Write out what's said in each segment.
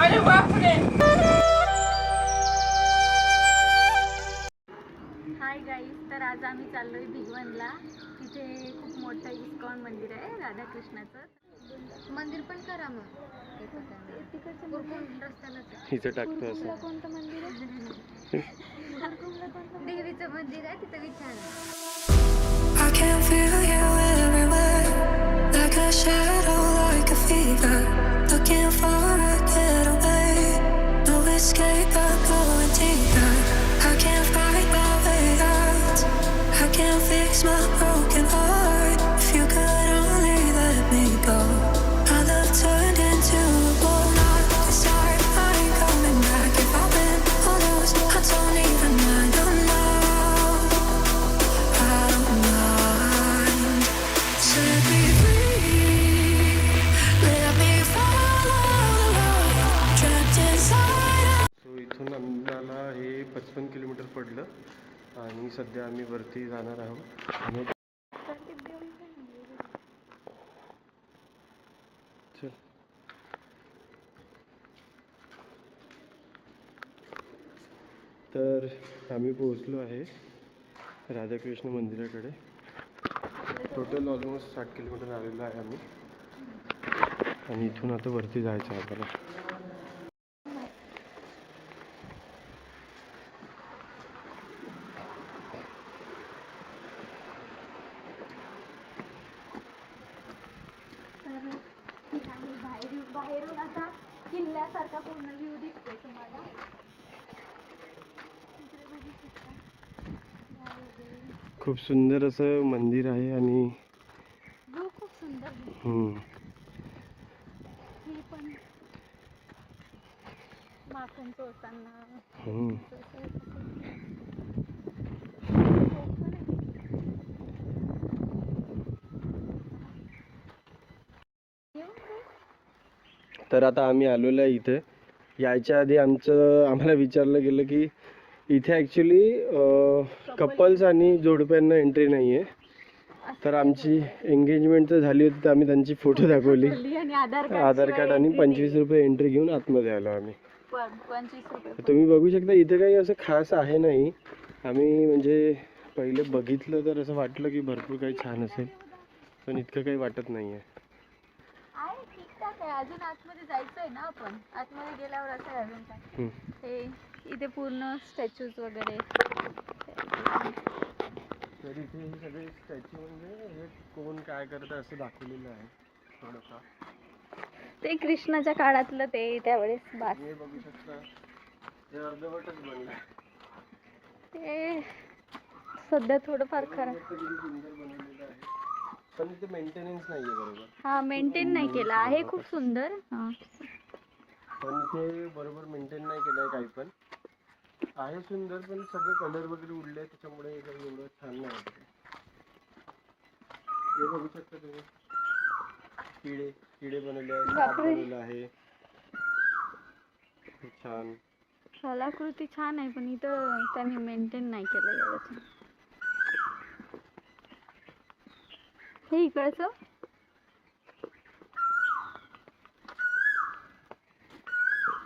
अरे बापरे. Hi guys, तर आज आम्ही चाललोय भिगवणला. तिथे खूप मोठं इस्कॉन मंदिर आहे राधाकृष्णाचं. मंदिर पण करा मग तिकडचं रस्त्यालाच हिचं टाकतो असं. कोणतं मंदिर आहे? देवीचं मंदिर आहे, तिथं विचारा. I can feel you everywhere, like a shadow, like a fever. Looking for a getaway, no escape, I'm going deeper. I can't fight my way out, I can't fix my broken heart. If you could only let me go, our love turned into a ball, not the start. I ain't coming back. If I've been on lose, I don't even mind. Oh no, I don't mind. Set me free, let me follow the road, trapped inside. So इथून आम्हाला हे 55 kilometre पडलं आणि सध्या आम्ही वरती जाणार आहोत. आणि चल तर आम्ही पोहोचलो आहे राधाकृष्ण मंदिराकडे. टोटल ऑलमोस्ट 60 किलोमीटर आलेलो आहे आम्ही आणि इथून आता वरती जायचं आहे आपल्याला. बाहेरून असा किल्ल्यासारखा पूर्ण व्ह्यू दिसतोय तुम्हाला. खूप सुंदर असं मंदिर आहे आणि व्ह्यू खूप सुंदर दिसतो. हे पण माखन चोळताना तर आता आम्ही आलेलो आहे इथे. यायच्या आधी आम्हाला विचारलं गेलं की इथे ॲक्च्युली कपल्स आणि जोडप्यांना एंट्री नाही आहे. तर आमची एंगेजमेंट तर झाली होती, तर आम्ही त्यांची फोटो दाखवली, आधार कार्ड आणि 25 रुपये एंट्री घेऊन आतमध्ये आलो आम्ही. 25 रुपये. तुम्ही बघू शकता इथे काही असं खास आहे नाही. आम्ही म्हणजे पहिले बघितलं तर असं वाटलं की भरपूर काही छान असेल, पण इतकं काही वाटत नाही आहे. ठीकठाक आहे. अजून आतमध्ये जायचंय ना आपण. आतमध्ये गेल्यावर असं आहे अजून काय. हे इथे पूर्ण स्टॅच्यूज वगैरे. तर इथे हे सगळे स्टॅच्यू म्हणजे हे कोण काय करतं असं दाखवलेलं आहे थोडंफार. ते कृष्णाच्या काळातलं ते त्यावेळेस बास. हे बघू शकता हे अर्धवटच बनलं. ते सध्या थोडंफार खरं. सुंदर बनवलेलं आहे पण ते मेंटेनन्स नाही आहे बरोबर. हा, मेंटेन नाही केलं आहे. खूप सुंदर. हा, पण इथे बरोबर मेंटेन नाही केलं आहे काही पण. आहे सुंदर पण सगळे कलर वगैरे उडले त्याच्यामुळे काही एवढं छान नाही वाटत. हे बघू शकता तुम्ही किडे बनवले आहेत, साप बनवलं आहे. खूप छान कलाकृती छान आहे, पण इथं त्यांनी मेंटेन नाही केलं एवढं. हे इकडचं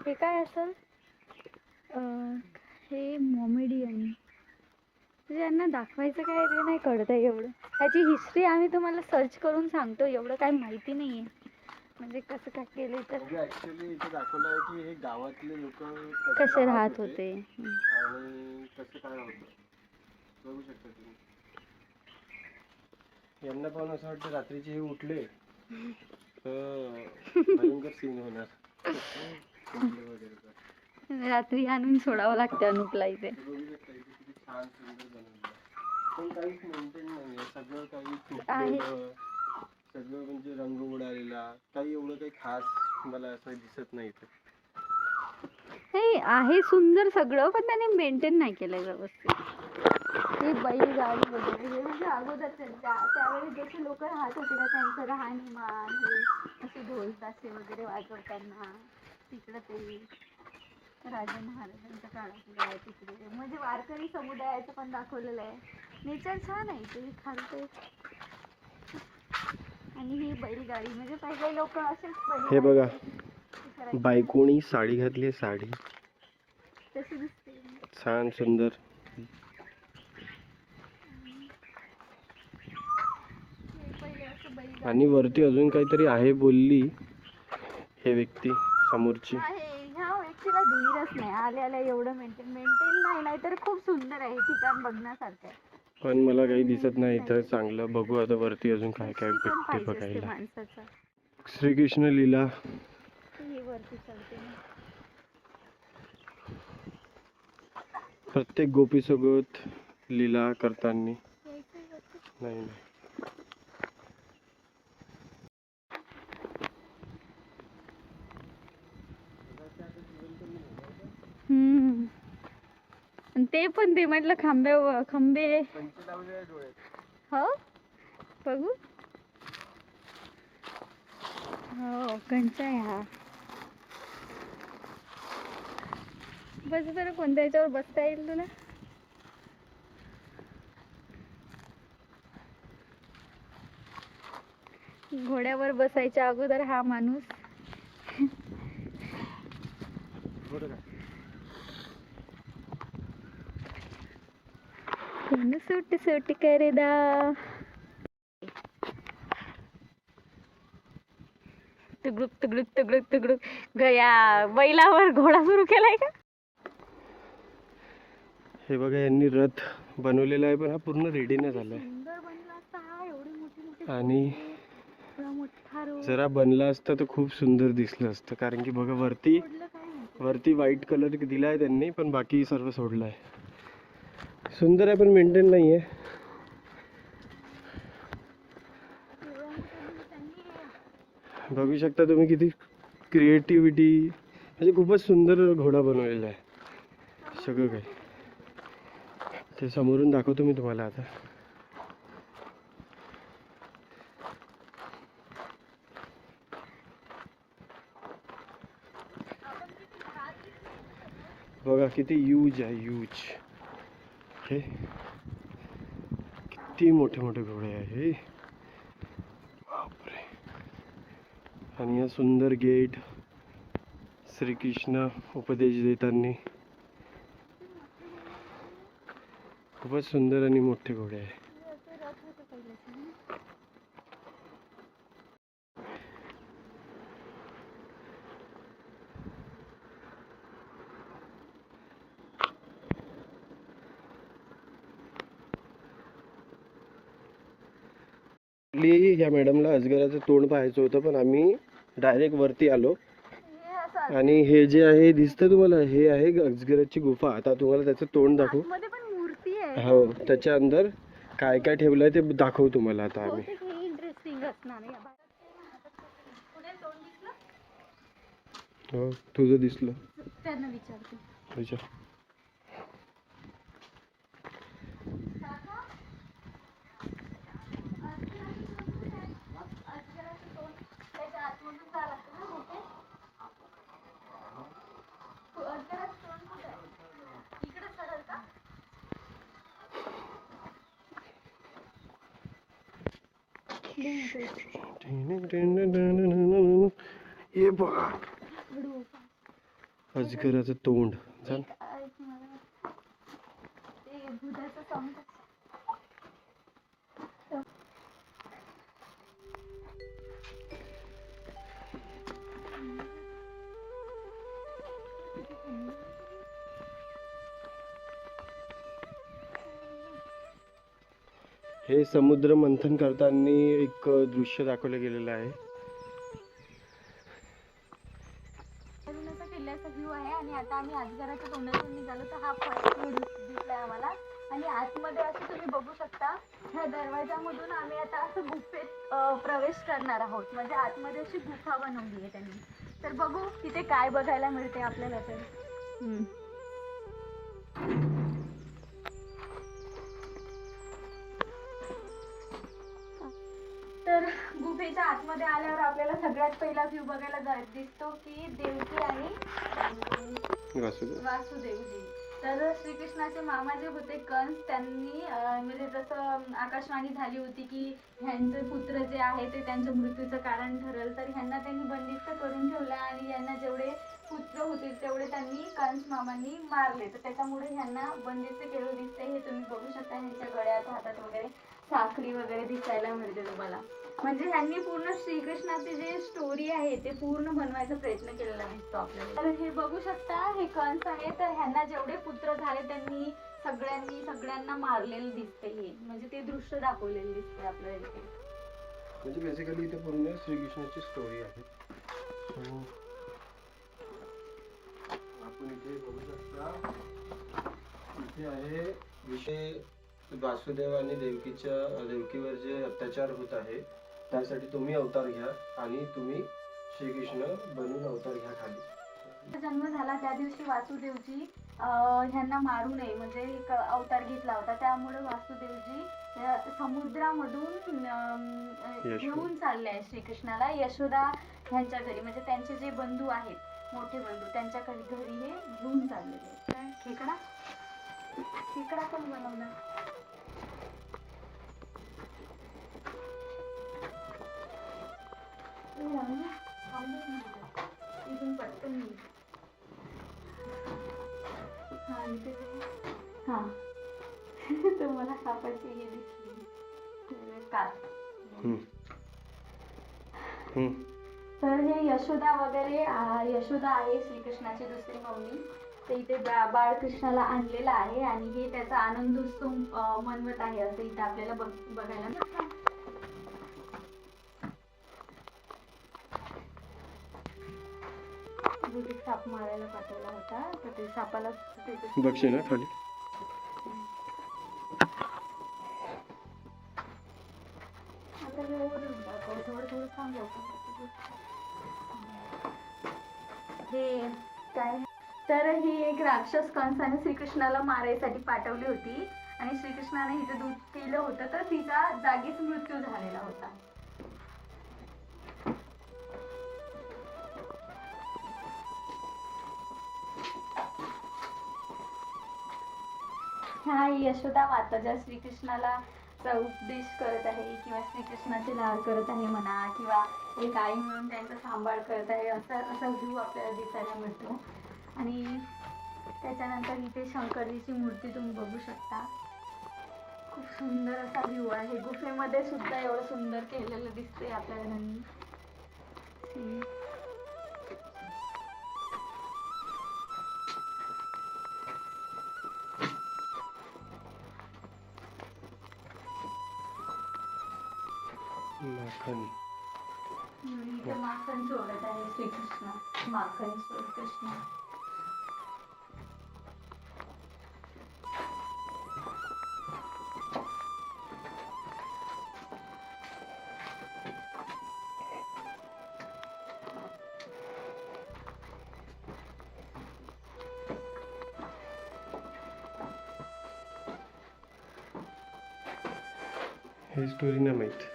हे काय असेल? हे मोमेडियन. म्हणजे यांना दाखवायचं काय ते नाही कळत आहे एवढं. ह्याची हिस्ट्री आम्ही तुम्हाला सर्च करून सांगतो, एवढं काही माहिती नाही आहे. म्हणजे कसं काय केलं तर ऍक्च्युली इथे दाखवलं आहे की हे गावातले लोक कसे राहत होते आणि कसं काय होतं बघू शकता तुम्ही. यांना पण असं वाटतं रात्रीचे हे उठले तर भयंकर सीन होणार. रात्री आणून सोडावं लागतं अनुपला इथे. बघू शकता इथे किती छान सुंदर बनवलं पण काहीच मेंटेन नाही आहे. सगळं काही तुटलेलं, सगळं म्हणजे रंग उडालेला, काही एवढं काही खास मला असं दिसत नाही इथे. हे आहे सुंदर सगळं, पण त्याने मेंटेन नाही केलंय व्यवस्थित. हे बैलगाडी वगैरे हे म्हणजे अगोदर त्यावेळी जसे लोक राहत होते ना त्यांचं राहणीमान, हे असे ढोल ताशे वगैरे वाजवताना तिकडं ते राजा महाराजांच्या काळातलं आहे तिकडे. म्हणजे वारकरी समुदायाचं पण दाखवलेलं आहे. नेचर छान आहे ते खालते. आणि ही बैलगाडी म्हणजे पहिले लोक असेच हे बघा करायचं. बायकोणी साडी घातली, साडी तशी दिसते. छान सुंदर. पहिले असं बैल आणि वरती अजून काहीतरी आहे बोलली हे व्यक्ती समोरची. आहे. ह्या व्यक्तीला धीरच नाही. आल्या एवढं मेंटेन नाही, नाही तर खूप सुंदर आहे हे ठिकाण, बघण्यासारखं आहे. पण मला काही दिसत नाही इथं चांगलं. बघू आता वरती अजून काय काय पण भेटते पाहिजे असते बघायला. माणसाचा. श्रीकृष्ण लीला. ही वरती चढते ना. प्रत्येक गोपीसोबत लीला करताना. यायचंय वरती. नाही. आणि ते पण ते म्हटलं खंबे हो बघू. हो कंचा आहे हा. बस बरं, कोणत्या याच्यावर बसता येईल तुला? घोड्यावर बसायच्या अगोदर हा माणूस सूट सूट करेदा. तुगडुक तुगडुक तुगडुक तुगडुक. गया बैलावर घोडा सुरू केलाय का? हे बघा यांनी रथ बनवलेला आहे, पण हा पूर्ण रेडी नाही झालाय. सुंदर बनला असता हा. एवढी मोठी आणि एवढा मोठा रोड. जरा बनला असता तर खूप सुंदर दिसलं असतं. कारण की बघा वरती सोडलं काय माहिती. वरती व्हाईट कलर दिलाय त्यांनी, पण बाकी सर्व सोडलाय. सुंदर आहे पण मेंटेन नाही आहे. एवढा मोठा रोड त्यांनी. बघू शकता तुम्ही किती क्रिएटिव्हिटी. म्हणजे खूपच सुंदर घोडा बनवलेला आहे सगळं काही. ते समोरून दाखवतो मी तुम्हाला आता. बघा किती यूज आहे, यूज. हे किती मोठे मोठे घोडे आहे. बापरे. आणि हा सुंदर गेट. श्रीकृष्ण उपदेश देताना. खूपच सुंदर आणि मोठे घोडे आहे. या मॅडमला अजगराचं तोंड पाहायचं होतं, पण आम्ही डायरेक्ट वरती आलो. आणि हे जे आहे दिसतं तुम्हाला, हे आहे अजगराची गुफा. आता तुम्हाला त्याचं तोंड दाखवू. मध्ये पण मूर्ती आहे. हो, त्याच्या अंदर काय काय ठेवलंय ते दाखवू तुम्हाला आता आम्ही. हे इंटरेस्टिंग असणार आहे. पुढे तोंड दिसलं? हो, तुझं दिसलं. त्यांना विचारते. विचार. हे बघा अजगराचं तोंड. चल. हे समुद्र मंथन करताना एक दृश्य दाखवलं गेलेलं आहे. किल्ल्याचा व्ह्यू आहे. आणि आता आम्ही अजगराच्या तोंडातून निघालो तर हा फर्स्ट व्ह्यू दिसलाय आम्हाला. आणि आतमध्ये असं तुम्ही बघू शकता, ह्या दरवाजामधून आम्ही आता असं गुफेत प्रवेश करणार आहोत. म्हणजे आतमध्ये अशी गुफा बनवली आहे त्यांनी. तर बघू तिथे काय बघायला मिळते आपल्याला. तर गुफेच्या आतमध्ये आल्यावर आपल्याला सगळ्यात पहिला व्ह्यू बघायला दिसतो की देवकी आणि वासुदेवजी. तर श्रीकृष्णाचे मामा जे होते कंस, त्यांनी म्हणजे जसं आकाशवाणी झाली होती की ह्यांचे पुत्र जे आहे ते त्यांच्या मृत्यूचं कारण ठरेल, तर ह्यांना त्यांनी बंदिस्त करून ठेवलं आणि यांना जेवढे पुत्र होतील तेवढे त्यांनी कंस मामांनी मारले. तर त्याच्यामुळे ह्यांना बंदिस्त केलेलं दिसते. हे तुम्ही बघू शकता, ह्यांच्या गळ्यात हातात वगैरे साखळी वगैरे दिसायला मिळते तुम्हाला. म्हणजे ह्यांनी पूर्ण श्रीकृष्णाची जे स्टोरी आहे ते पूर्ण बनवायचा प्रयत्न केलेला दिसतो आपल्याला. तर हे बघू शकता, हे कंस आहे, तर ह्यांना जेवढे पुत्र झाले त्यांनी सगळ्यांना मारलेलं दिसते. हे म्हणजे ते दृश्य दाखवलेलं दिसते आपल्याला इथे. म्हणजे बेसिकली इथे पूर्ण श्रीकृष्णाची स्टोरी आहे. आपण इथे बघू शकता, इथे आहे विषय वासुदेव आणि देवकीवर जे अत्याचार होत आहे त्यासाठी तुम्ही अवतार घ्या आणि तुम्ही श्रीकृष्ण बनून अवतार घ्या खाली. जन्म झाला त्या दिवशी वासुदेवजी ह्यांना मारू नये म्हणजे एक अवतार घेतला होता. त्यामुळे वासुदेवजी समुद्रामधून घेऊन चालले आहे श्रीकृष्णाला यशोदा ह्यांच्या घरी, म्हणजे त्यांचे जे बंधू आहेत मोठे बंधू त्यांच्या घरी हे घेऊन चाललेले. खेकडा पण बनवला. इथून पटकन हा तर मला सापाची हे दिसली काल. तर हे यशोदा वगैरे यशोदा आहे श्रीकृष्णाची दुसरी मम्मी. तर इथे बाळकृष्णाला आणलेला आहे आणि हे त्याचा आनंदोत्सव मनवत आहे असं इथे आपल्याला बघायला मिळतं. साप मारायला पाठवला होता तर ते सापाला बघशील ना खाली. थोडं सांगू हे काय. तर ही एक राक्षस कंसाने श्रीकृष्णाला मारायसाठी पाठवली होती आणि श्रीकृष्णाने हिचं दूध पिलं होतं तर तिचा जागीच मृत्यू झालेला होता. हा यशोदा माता ज्या श्रीकृष्णाला उपदेश करत आहे किंवा श्रीकृष्णाचे लाड करत आहे म्हणा किंवा एक आई म्हणून त्यांचा सांभाळ करत आहे असा व्ह्यू आपल्याला दिसायला मिळतो. आणि त्याच्यानंतर इथे शंकरजीची मूर्ती तुम्ही बघू शकता. खूप सुंदर असा व्ह्यू आहे. गुफेमध्ये सुद्धा एवढं सुंदर केलेलं दिसतंय आपल्याला त्यांनी. माखन सोडत आहे श्रीकृष्ण. माखन सोड कृष्ण. ही स्टोरी नाही माहित.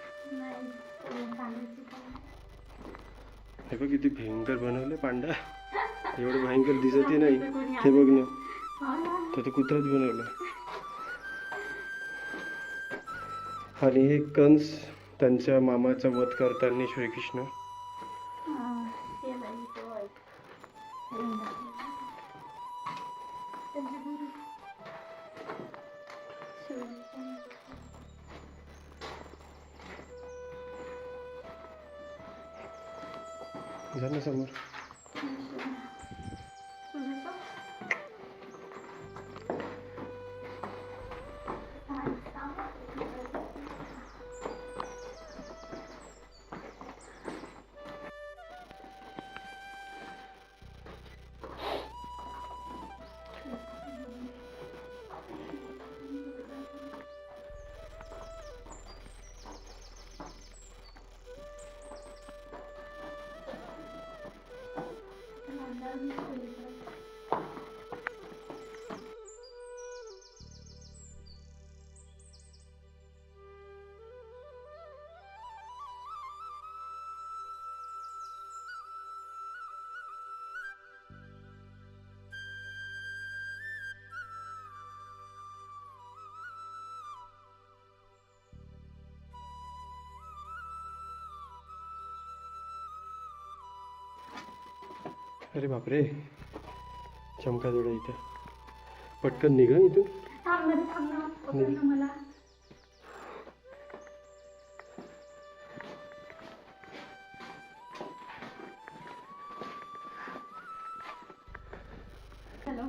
हे बघ किती भयंकर बनवलं पांडा. एवढं भयंकर दिसतही नाही. हे बघ ना, तर कुत्राच बनवलं. आणि हे कंस त्यांच्या मामाचा वध करताना श्रीकृष्ण झालं समोर. अरे बापरे, चमका जोडा इथे. पटकन निघ इथून. थांब ना पकड ना मला. हॅलो,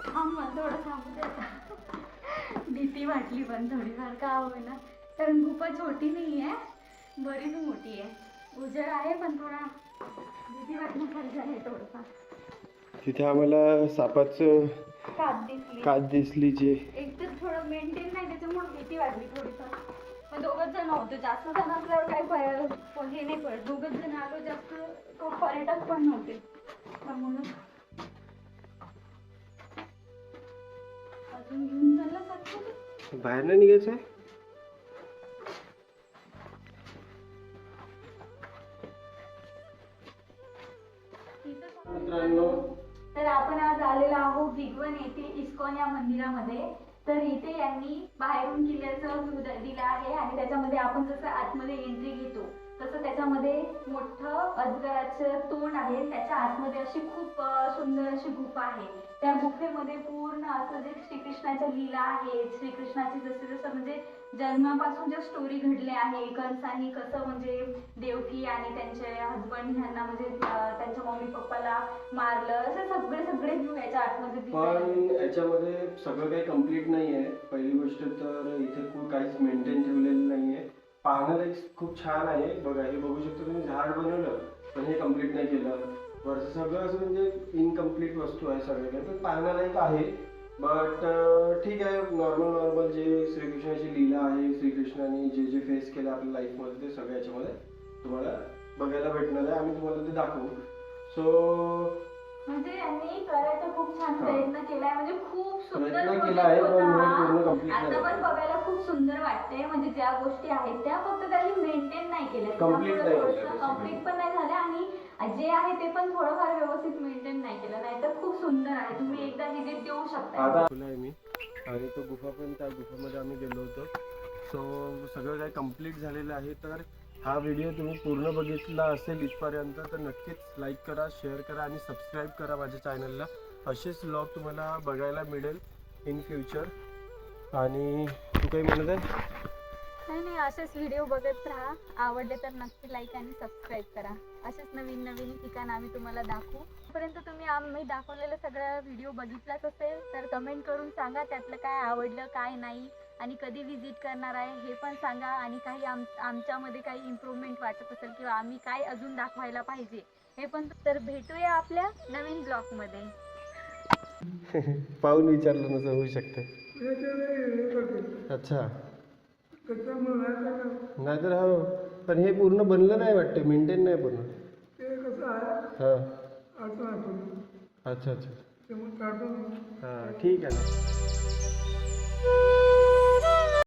थांब मला थोडं थांबू दे आता. भीती वाटली पण थोडीफार का होईना, कारण गुफा छोटी नाही आहे, बरीच मोठी आहे. उजेड आहे पण थोडा भीती वाटण्यासारखं आहे थोडंफार. तिथे आम्हाला सापाचं कात दिसली जे एक तर थोडं मेंटेन नाही त्याच्यामुळे भीती वाटली थोडीफार. पण दोघच जण होते, जास्त जण असल्यावर काही हे नाही पडत. दोघच जण आलो, जास्त पर्यटक पण नव्हते त्यामुळं. अजून घेऊन चालला सातपुडा? बाहेर नाही निघायचं आहे. मित्रांनो, तर आपण आज आलेलो आहोत भिगवण येथे इस्कॉन या मंदिरामध्ये. तर इथे यांनी बाहेरून किल्ल्याचं व्ह्यू दिला आहे आणि त्याच्यामध्ये आपण जसं आतमध्ये एंट्री घेतो तसं त्याच्यामध्ये मोठं अजगराचं तोंड आहे. त्याच्या आतमध्ये अशी खूप सुंदर अशी गुफा आहे. त्या गुफेमध्ये पूर्ण असं जे श्रीकृष्णाच्या लीला आहे, श्रीकृष्णाची जसं जसं म्हणजे जन्मापासून ज्या स्टोरी घडल्या आहे, कंसाने कसं म्हणजे देवकी आणि त्यांचे हजबंड ह्यांना म्हणजे त्यांच्या मम्मी पप्पाला मारलं, असे सगळे व्ह्यू याच्या आतमध्ये दिसतात. पण याच्यामध्ये सगळं काही कम्प्लीट नाही आहे. पहिली गोष्ट तर इथे खूप काहीच मेंटेन ठेवलेलं नाही आहे. पाहण्याला खूप छान आहे. बघा, हे बघू शकतो तुम्ही, झाड बनवलं पण हे कम्प्लीट नाही केलं. वरचं सगळं असं म्हणजे इनकम्प्लीट वस्तू आहे सगळे काही, पण पाहण्यालायक आहे. बट ठीक आहे, नॉर्मल जे श्रीकृष्णाची लीला आहे, श्रीकृष्णाने जे जे फेस केलं आपल्या लाईफमध्ये ते सगळं याच्यामध्ये तुम्हाला बघायला भेटणार आहे. आम्ही तुम्हाला ते दाखवू. सो म्हणजे यांनी करायचा खूप छान प्रयत्न केलाय, म्हणजे खूप सुंदर प्रयत्न केला आहे, पण पूर्ण complete आता नाही. पण बघायला खूप सुंदर वाटते. म्हणजे ज्या गोष्टी आहेत त्या फक्त त्यांनी मेंटेन नाही केल्या, Complete नाही केल्या, कम्प्लीट पण नाही झाल्या आणि जे आहे ते पण थोडंफार व्यवस्थित मेंटेन नाही केलं. नाही तर खूप सुंदर आहे. तुम्ही एकदा व्हिजिट देऊ शकता. आता आहे मी आणि तो गुफा पण, त्या गुफामध्ये आम्ही गेलो होतो. सो सगळं काही कम्प्लीट झालेलं आहे. तर हा व्हिडिओ तुम्ही पूर्ण बघितला असेल इथपर्यंत तर नक्कीच लाईक करा, शेअर करा आणि सबस्क्राईब करा माझ्या चॅनलला. असेच व्लॉग तुम्हाला बघायला मिळेल इन फ्युचर. आणि तू काही म्हणत आहे? नाही, असेच व्हिडिओ बघत राहा. आवडले तर नक्की लाईक आणि सबस्क्राईब करा. असेच नवीन नवीन ठिकाण आम्ही तुम्हाला दाखवू. पर्यंत तुम्ही आम्ही दाखवलेलं सगळं व्हिडिओ बघितलाच असेल तर कमेंट करून सांगा त्यातलं काय आवडलं काय नाही आणि कधी विजिट करणार आहे हे पण सांगा. आणि काही आमच्यामध्ये काही इम्प्रूव्हमेंट वाटत असेल किंवा आम्ही काय अजून दाखवायला पाहिजे हे पण. तर भेटूया आपल्या नवीन ब्लॉगमध्ये. पाहून विचारलं नसं होऊ शकतं. अच्छा, नाहीतर हो, पण हे पूर्ण बनलं नाही वाटतं, मेंटेन नाही पूर्ण. हां, अच्छा. हां, ठीक आहे ना.